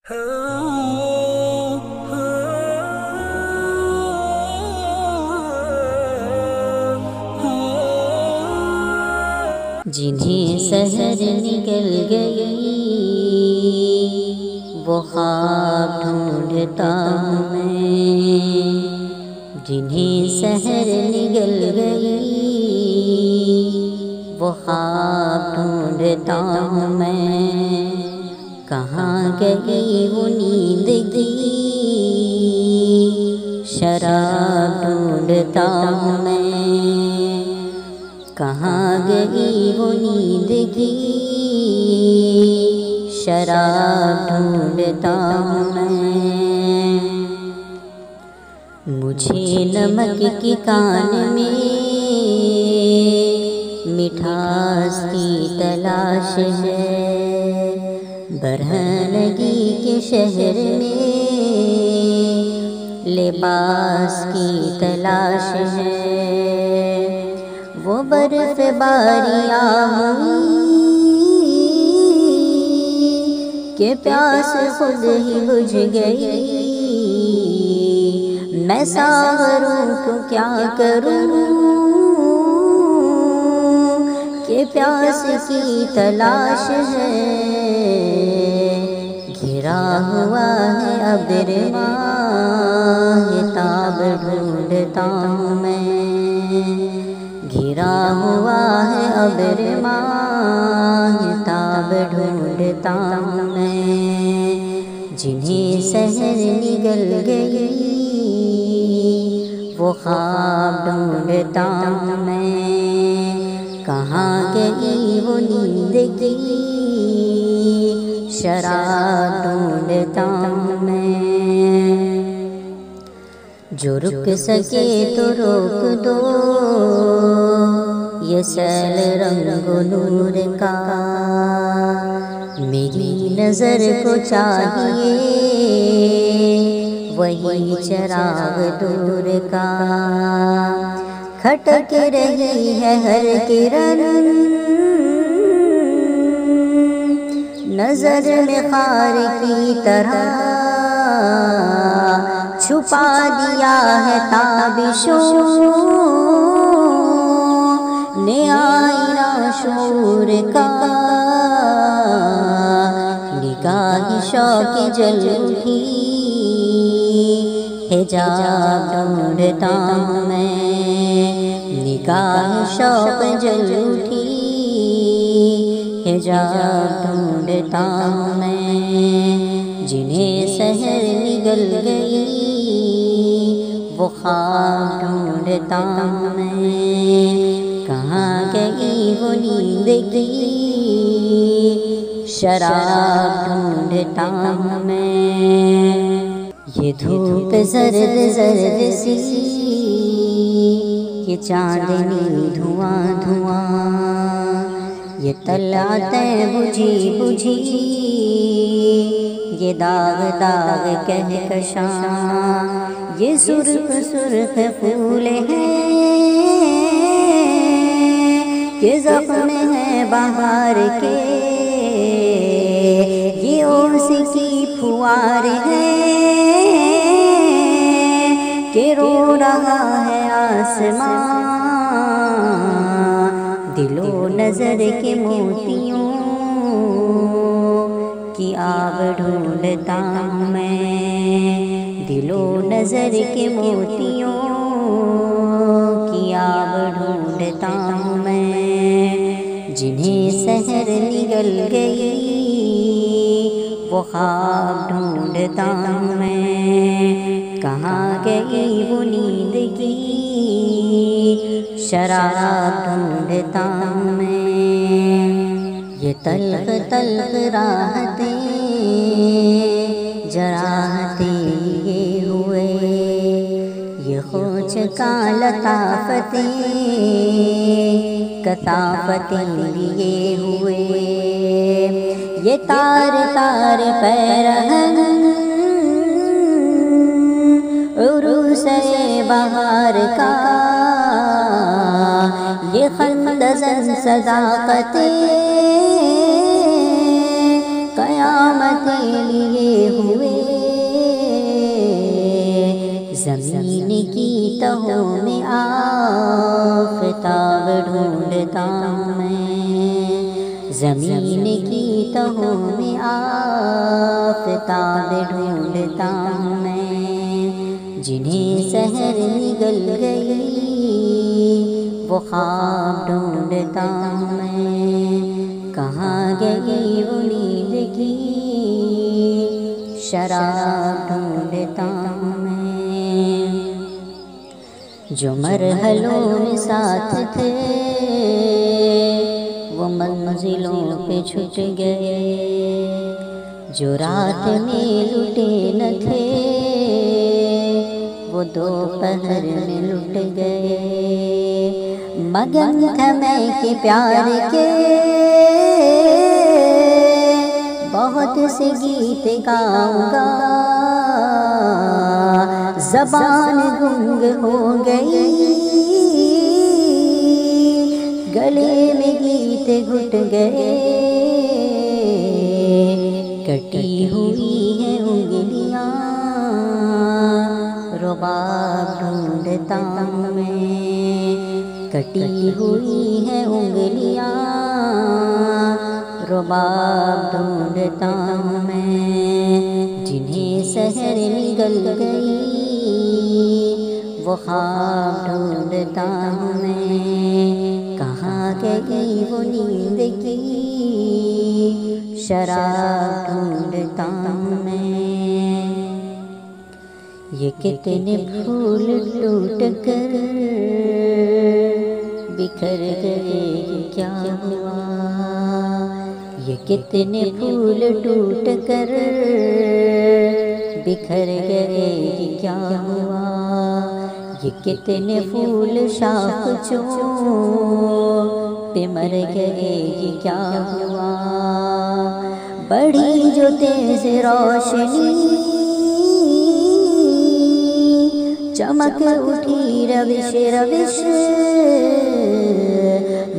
جنہیں سحر نکل گئی وہ خواب ڈھونڈتا ہوں میں، جنہیں سحر نکل گئی وہ خواب ڈھونڈتا ہوں میں، کہاں گئی وہ نیند کی شراب ڈھونڈتا ہوں میں، کہاں گئی وہ نیند کی شراب ڈھونڈتا ہوں میں، مجھے نمک کی کان میں مٹھاس کی تلاش ہے، برہنگی کے شہر میں لباس کی تلاش ہے، وہ برف باریاں ہوئی کہ پیاس خود ہی بجھ گئی، میں ساغروں کو کیا کروں کہ پیاس کی تلاش ہے، گھرا ہوا ہے ابر ماہتاب ڈھونڈتا ہوں میں، گھرا ہوا ہے ابر ماہتاب ڈھونڈتا ہوں میں، جنہیں سحر نکل گئی وہ خواب ڈھونڈتا ہوں میں، کہاں گئی وہ نیند کی شراب ڈھونڈتا ہوں میں، جو رک سکے تو روک دو یہ سیل رنگ و نور کا، میری نظر کو چاہیے وہی چراغ دور کا، کھٹک رہی ہے ہر کرن نظر میں خار کی طرح، چھپا دیا ہے تابشوں نے آئینہ شعور کا، نگاہ شوق جل اٹھی حجاب ڈھونڈتا ہوں میں، نگاہ شوق جل اٹھی حجاب ڈھونڈتا ہوں میں، جنہیں سحر نکل گئی وہ خواب ڈھونڈتا ہوں میں، کہاں گئی وہ نیند کی شراب ڈھونڈتا ہوں میں، یہ دھوپ زرد زرد سی یہ چاندنی دھواں دھواں، یہ طلعتیں بجھی بجھی یہ داغ داغ کہکشاں، یہ سرخ سرخ پھول ہیں یہ زخم ہے بہار کے، یہ اوس کی پھوار ہے کہ رو رہا ہے آسمان، دل و نظر کے موتیوں کی آب ڈھونڈتا ہوں میں، دل و نظر کے موتیوں کی آب ڈھونڈتا ہوں میں، جنہیں سحر نکل گئی وہ خواب ڈھونڈتا ہوں میں، کہاں گئی وہ نیند کی شراب ڈھونڈتا ہوں میں، یہ تلخ تلخ راحتیں جراحتیں یہ ہوئے، یہ خوچ کا لطافتیں کثافتیں لیے ہوئے، یہ تار تار پیرہن عروس بہار کا، یہ خندزن صداقتیں قیامتیں لیے زمین کی تہوں میں آفتاب ڈھونڈتا ہوں میں، جنہیں سحر نگل گئی وہ خواب ڈھونڈتا ہوں میں، کہاں گئی وہ نیند کی شراب ڈھونڈتا ہوں میں، جو مرحلوں میں ساتھ تھے وہ منزلوں پہ چھٹ گئے، جو رات میں لٹے نہ تھے وہ دوپہر میں لٹ گئے، مگن تھا میں کہ پیار کے بہت سے گیت گاؤں گا، زبان گنگ ہو گئی، گلے میں گیت گھٹ گئے، کٹی ہوئی ہیں انگلیاں رباب ڈھونڈتا ہوں میں، کٹی ہوئی ہیں انگلیاں رباب ڈھونڈتا ہوں میں، جنہیں سحر نگل گئی وہ خواب ڈھونڈتا ہوں میں، کہاں گئی وہ نیند کی شراب ڈھونڈتا ہوں میں، یہ کتنے پھول ٹوٹ کر بکھر گئے کیا ہوا، یہ کتنے پھول ٹوٹ کر بکھر گئے کیا ہوا، یہ کتنے پھول شاخ پہ مر گئے کیا ہوا، بڑھی جو تیز روشنی چمک اٹھی روش روش،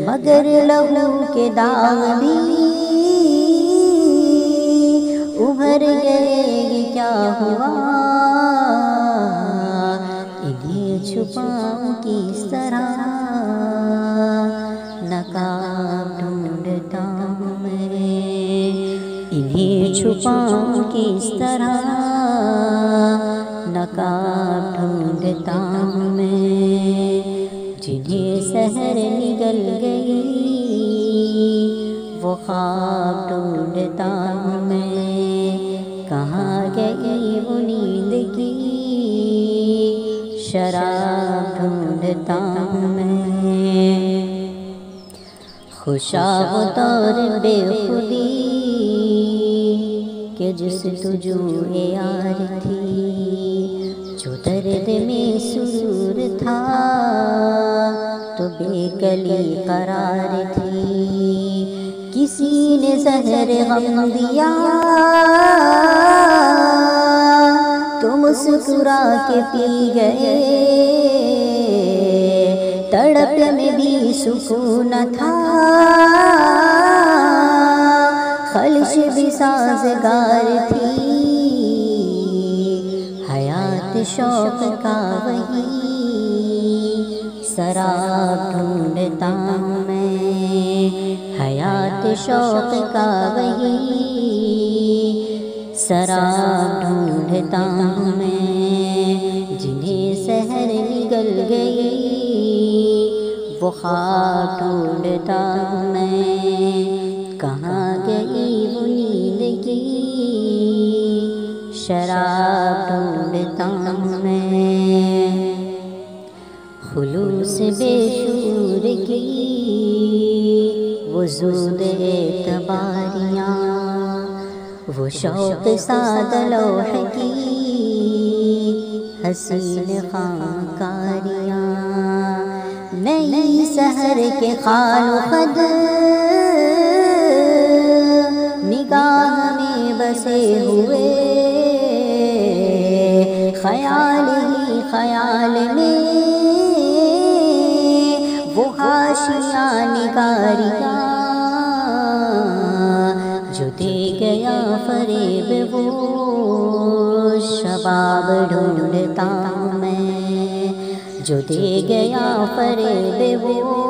مگر لہو کے داغ بھی ابھر گئے کیا ہوا، انہیں چھپاؤں کس طرح نقاب ڈھونڈتا ہوں میں، انہیں چھپاؤں کس طرح نقاب ڈھونڈتا ہوں میں، جنہیں سحر نگل گئی وہ خواب ڈھونڈتا ہوں میں، کہاں گئی وہ نیند کی شراب ڈھونڈتا ہوں میں، خوشاب طور بے خودی کہ جستجوئے یار تھی، جو درد میں سرور تھا تو بے کلی قرار تھی، کسی نے زہر غم دیا تو مسکرا کے پی گئے، تڑپ میں بھی سکون تھا خلش بھی سازگار تھی، حیات شوق کا وہی سراب ڈھونڈتا ہوں میں، حیات شوق کا وہی سراب ڈھونڈتا ہوں میں، جنہیں سحر نگل گئی وہ خواب ڈھونڈتا ہوں میں، کہاں گئی وہ نیند کی شراب ڈھونڈتا ہوں میں، خلوص بے شعور کی وہ زود اعتباریاں، وہ شوق سادہ لوح کی حسین خانکاریاں، نئی سحر کے خال و خد نگاہ میں بسے ہوئے، خیال ہی خیال میں وہ حاشیاں نگاریاں، جو دے گیا فریب وہ شباب ڈھونڈتا ہوں میں، جو دے گیا فریب وہ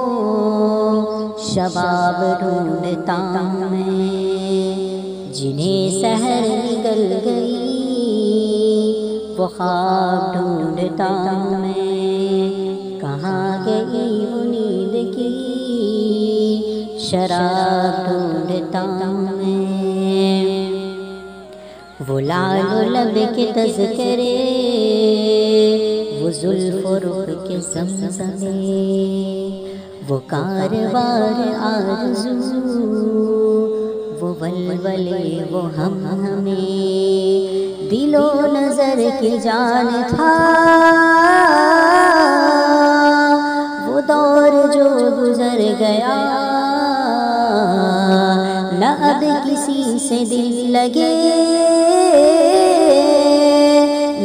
شباب ڈھونڈتا میں، جنہیں سحر نکل گئی وہ خواب ڈھونڈتا میں، کہاں گئی وہ نیند کی شراب ڈھونڈتا میں، وہ لال و لب کے تذکرے، وہ زلف و رخ کے زمزمے، وہ کاروار آرزو، وہ ولولے وہ ہم ہمیں، دل و نظر کی جان تھا وہ دور جو گزر گیا، نہ اب کسی سے دل لگے،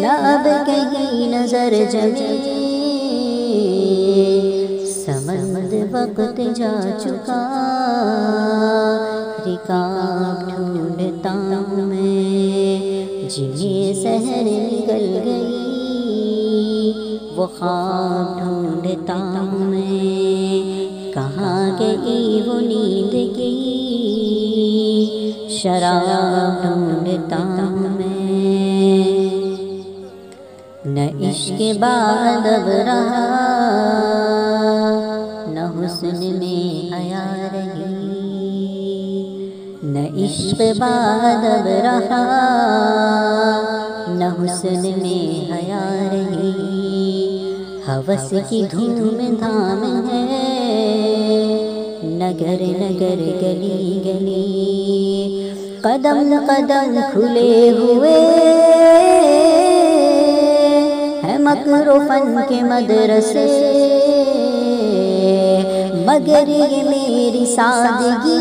نہ اب کہیں نظر جمے، سمند وقت جا چکا، رکاب ڈھونڈتا میں، جنہیں سحر نکل گئی وہ خواب ڈھونڈتا میں، کہاں گئی وہ نیند کی شراب ڈھونڈتا میں، نہ عشق بعد اب رہا، نہ حسن میں حیا رہی، نہ عشق بعد اب رہا، نہ حسن میں حیا رہی، ہوس کی دھوم دھام ہے، نگر نگر گلی گلی، قدم قدم کھلے ہوئے ہے مکر و فن کے مدرسے، مگر یہ میری سادگی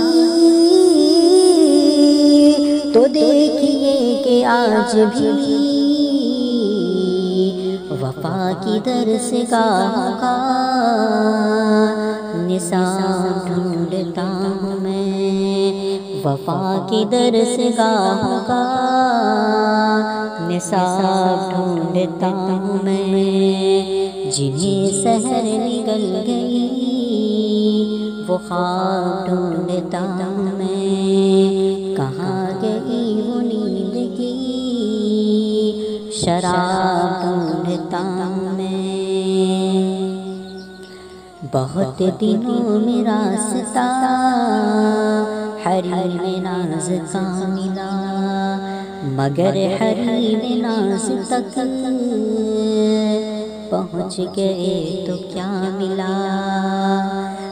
تو دیکھیے کہ آج بھی وفا کی درس گاہ کا نصاب ڈھونڈتا ہوں میں، وفا کی درس گاہ کا نصاب ڈھونڈتا ہوں میں، جنہیں سحر نکل گئی وہ خواب ڈھونڈتا ہوں میں، کہاں گئی وہ نیند کی شراب ڈھونڈتا ہوں میں، بہت دنوں میں راستہ حریم ناز کا ملا، مگر حریم ناز تک پہنچ گئے تو کیا ملا،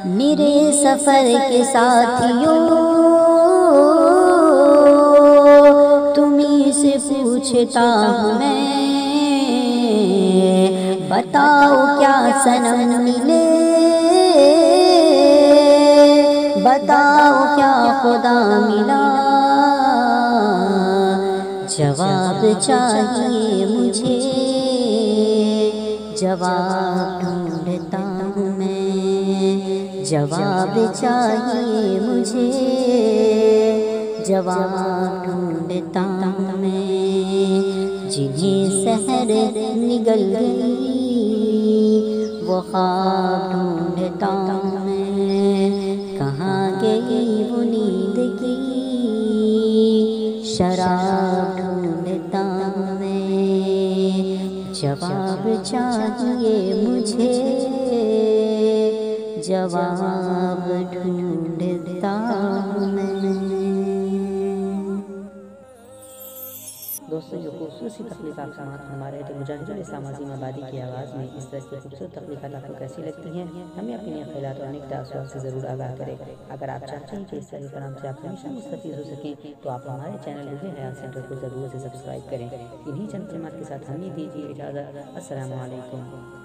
میرے سفر کے ساتھیوں تمہیں سے پوچھتا ہوں میں، بتاؤ کیا صنم ملے، بتاؤ کیا خدا ملا، جواب چاہیے مجھے، جواب ڈھونڈتا ہوں میں، جواب چاہیے مجھے، جواب ڈھونڈتا ہوں میں، جنہیں سحر نگل گئی وہ خواب ڈھونڈتا ہوں میں، کہاں گئی وہ نیند کی شراب ڈھونڈتا ہوں میں، جواب چاہیے مجھے، جواب ڈھونڈتا ہوں میں۔ دوستوں، جو خصوصی تخلیقات سماعت ہمارے تو مجاہد الاسلام عظیم آبادی کی آواز میں اس طرح کی خوبصورت تخلیقات آپ کو کیسی لگتی ہیں، ہمیں اپنے خیالات اور نیک تاثرات سے ضرور آگاہ کریں۔ اگر آپ چاہتے ہیں کہ اس طرح کلام سے آپ ہمیشہ مستفید ہو سکیں تو آپ ہمارے چینل روح حیات سینٹر کو ضرور سے سبسکرائب کریں۔ انہی چند کلمات کے ساتھ ہمیں دیجیے اجازت۔ السلام علیکم۔